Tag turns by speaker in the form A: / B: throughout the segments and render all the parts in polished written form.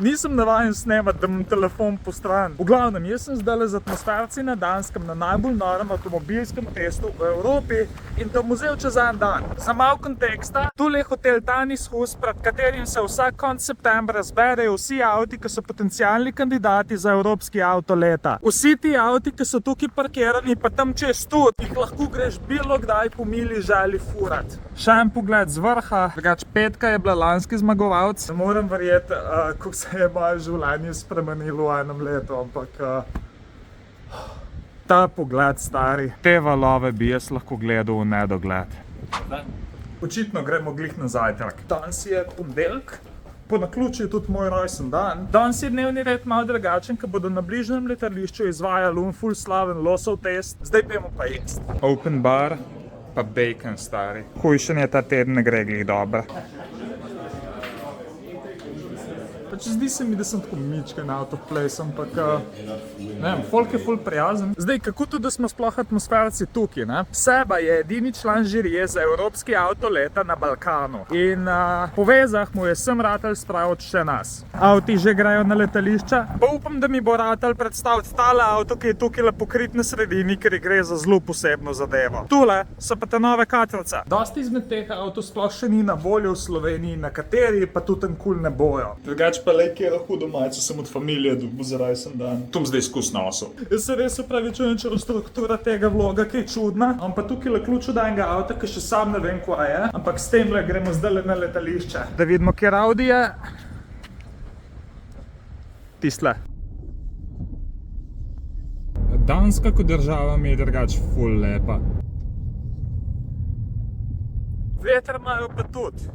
A: Nisem navajen snemati, da imam telefon po stran. V glavnem, jaz sem zdaj z atmosferci na Danskem na najbolj norem avtomobilskem testu v Evropi in to bom vzel čez en dan. Za malo konteksta, tule je hotel Tanis Hus, pred katerim se vsak konec septembra zberejo vsi avti, ki so potencialni kandidati za evropski avto leta. Vsi ti avti, ki so tukaj parkirani, pa tam čez tudi, jih lahko greš bilo kdaj po mili želji furat. Še en pogled z vrha, drugač Petka je bila lanski zmagovalec. Ne morem verjeti, kako se je moje življenje spremenilo v enem letu, ampak ta pogled, stari, te valove bi jaz lahko gledal v nedogled. Očitno gremo glih na zajtrk. Danes je ponedeljek, po naključju je tudi moj rojsten dan. Danes je dnevni red malo drugačen, ker bodo na bližnjem letališču izvajali ful slaven losov test. Zdaj pojmo pa jesti. Open bar, pa bacon, stari. Hujšanje ta teden ne gre glih dobro. Pač zdi se mi, da sem tako mičken out of place, ampak ne vem, folk je ful prijazen. Zdaj, kako tudi, da smo sploh atmosferci tukaj, ne? Seba je edini član žirije za evropski avto leta na Balkanu in po vezah mu je sem ratal spraviti še nas. Avti že grejo na letališča, pa upam, da mi bo ratal predstaviti tale avto, ki je tukaj pokrit na sredini, ker gre za zelo posebno zadevo. Tule so pa te nove katrce. Dosti izmed teh avtov sploh še ni na voljo v Sloveniji, na kateri pa tudi kul ne bojo. Drugač pa le, kjer hudo majico sem od familije dobil za rojsten dan. To bom zdaj skus nosil. Jaz se res opravičujem, če struktura tega vloga, ki je čudna, ampak tukaj le ključ od enega avta, ki še sam ne vem, kva je, ampak s tem le gremo zdaj na letališče. Da vidimo, kjer Audi je. Tisle. Danska kot država mi je drugač ful lepa. Veter imajo pa tudi.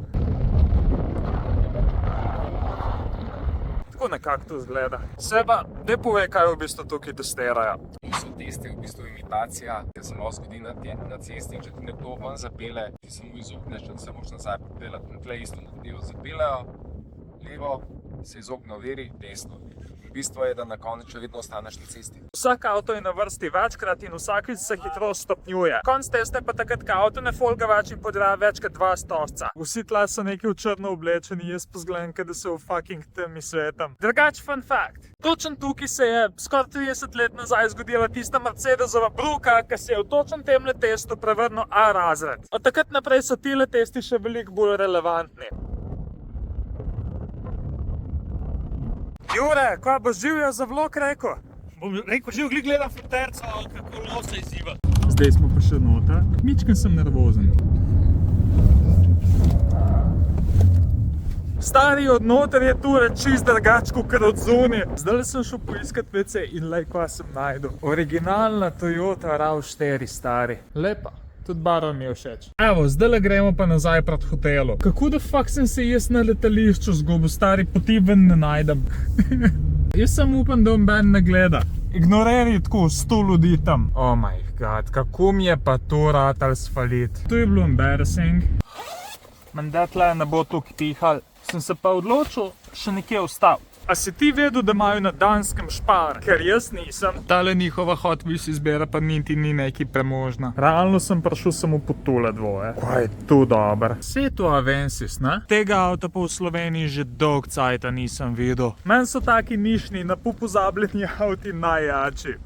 A: Tako nekako to izgleda. Seba, daj povej, kaj v bistvu tukaj testirajo.
B: So testi v bistvu imitacija, ker se lahko zgodi na cesti in če ti nekdo ven zapele, ti se mu izogneš, da se moraš nazaj pripeljati in tle isto naredijo. Zapelejo levo, se izognejo veri, desno. Bistvo je, da na koncu vedno ostaneš na cesti.
A: Vsak avto je na vrsti večkrat in vsakič se hitrost stopnjuje. Konc testa je pa takrat, ko avto ne folga več in podreja več kot 2 stožca. Vsi tle so neki v črno oblečeni, jaz pa zgledam, da se v fucking temi svetam. Drugač fun fact. Točen tukaj se je skoraj 30 let nazaj zgodila tista Mercedesova bruka, ki se je v točen temle testu prevrnil A razred. Od takrat naprej so tile testi še veliko bolj relevantni. Jure, kaj boš živjo za vlog rekel?
C: Bom rekel, živ glih gledam foterco, kako losa izziva.
A: Zdaj smo pa še noter. Mičken sem nervozen. Stari od noter je tule čist drugačko, kot od zunaj. Zdaj sem šel poiskat WC in lej, kva sem najdel. Originalna Toyota RAV4, stari. Lepa. Tudi barva mi je všeč. Evo, zdaj gremo pa nazaj pred hotelu. Kako da fuck sem se jaz na letališču zgubil, stari, poti ven ne najdem. Jaz sem upam, da ben ne gleda. Ignoreri tako 100 ljudi tam. Oh my god, kako mi je pa to ratal sfalit. To je bilo embarrassing. Menda tle ne bo tukaj pihal. Sem se pa odločil še nekje ustaviti. A si ti vedel, da imajo na Danskem špar? Ker jaz nisem. Tale njihova Hot Wheels izbira pa niti ni neki premožna. Realno sem prišel samo po tole dvoje. Kaj je to dober. Vse to Avensis, ne? Tega avta pa v Sloveniji že dolg cajta nisem videl. Meni so taki nišni, na pozabljeni avti najjači.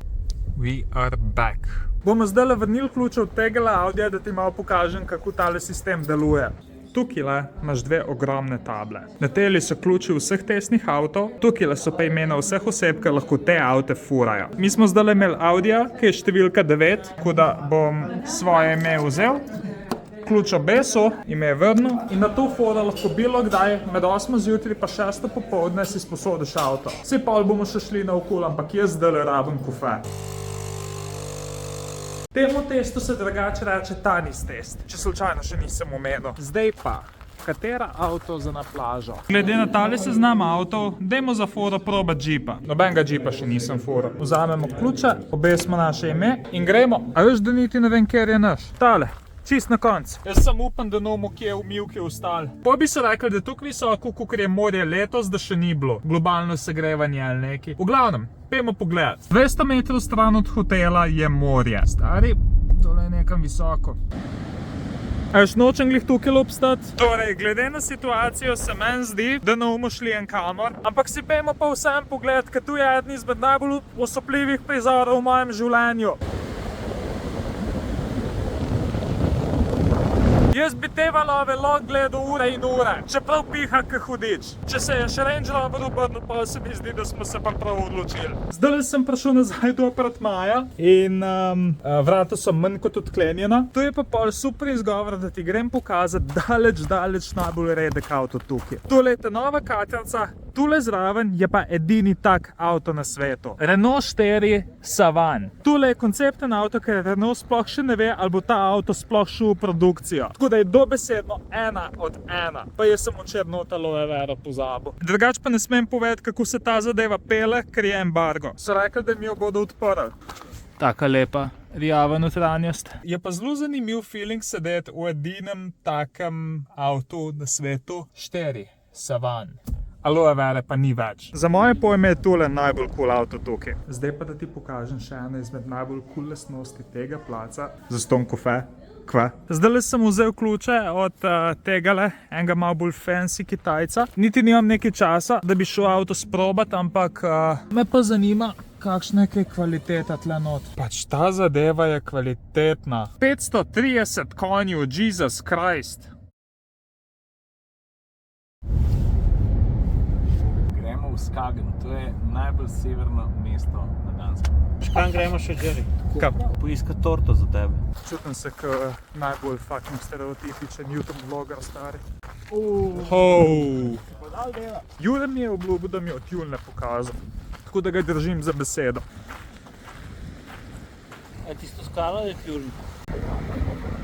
A: We are back. Bomo zdaj vrnili ključe od tega Audija, da ti malo pokažem, kako tale sistem deluje. Tukaj imaš dve ogromne table. Na teli so ključi vseh testnih avtov, tukaj so pa imena vseh oseb, ki lahko te avte furajo. Mi smo zdaj imeli Audija, ki je številka 9, tako da bom svoje ime vzel, ključ obesil, ime vrnil in na to fora lahko bilo kdaj med 8 zjutraj pa 6 popoldne si sposodiš avto. Vsi pol bomo še šli naokol, ampak jaz zdaj rabim kofe. Temu testu se drugače reče Tanis test, če slučajno še nisem omenil. Zdaj pa, katera avto za na plažo? Glede na tale seznam avtov, dajmo za foro probat džipa. Nobenega džipa še nisem foro. Vzamemo ključe, obesimo naše ime in gremo. A veš, da niti ne vem, kjer je naš? Tale. Čist na konc. Jaz sem upam, da nomo kje v Milki ostali. Po bi se rekli, da je tukaj visoko, kakor je morje letos, da še ni bilo. Globalno segrevanje ali neki. V glavnem, pojmo pogledat. 200 metrov stran od hotela je morje. Stari, tole je nekam visoko. Až nočem glih tukaj obstati. Torej, glede na situacijo se meni zdi, da ne bomo šli enkamor, ampak si pejmo pa vsem pogled, ker tu je eden izmed najbolj osupljivih prizorov v mojem življenju. Jaz bi te valove lahko gledal ure in ure, čeprav piha k hudič. Če se je še Range Rover obrnil, pa se mi zdi, da smo se pa prav odločili. Zdaj sem prišel nazaj do apartmaja in vrata so manj kot odklenjena. To je pa pol super izgovor, da ti grem pokazati daleč najbolj redek avto tukaj. Tole je ta nova katrca, tule zraven je pa edini tak avto na svetu. Renault 4 Savan. Tule je koncepten avto, ker Renault sploh še ne ve, ali bo ta avto sploh šel v produkcijo. Tako da je dobesedno 1 od 1. Pa jaz sem včeraj not aloe vera pozabil. Drugač pa ne smem povedati, kako se ta zadeva pele, ker je embargo. So rekli, da mi jo bodo odprli. Taka lepa, rjava notranjost. Je pa zelo zanimiv feeling sedeti v edinem takem avtu na svetu. 4 Savan. Aloe vera pa ni več. Za moje pojme je tole najbolj cool avto tukaj. Zdaj pa da ti pokažem še eno izmed najbolj cool lastnosti tega placa. Zaston kofe. Kva? Zdaj sem vzel ključe od tegale, enega malo bolj fancy Kitajca. Niti nimam nekaj časa, da bi šel avto sprobati, ampak me pa zanima, kakšna je kvaliteta tle not. Pač ta zadeva je kvalitetna. 530 konjev, Jesus Christ.
D: Gremo v Skagen, to je najbolj severno mesto na Danskem.
C: Kam gremo še Jerry?
A: Kam?
D: Poiskati torto za tebe.
A: Čutim se najbolj fucking stereotipičen YouTube vloger stari. Jure mi je obljubil, da mi je tjulne pokazal. Tako da ga držim za besedo.
C: A tisto skalo je tjuln?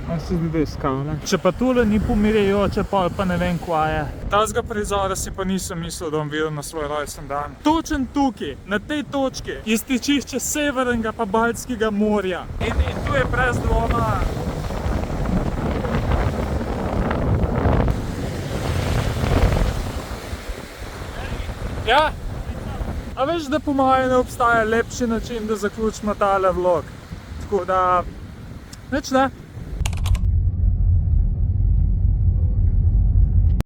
A: A se zdi, da je skala. Če pa tole ni pomirjajoče, pa ne vem, kva je. Tazga prizora si pa nisem mislil, da bom videl na svoj rojsten dan. Točen tukaj, na tej točki, je stičišče Severnega pa Baltskega morja. In tu je brez dvoma. Ja? A veš, da po mojem ne obstaja lepši način, da zaključimo tale vlog. Tako da, nič ne.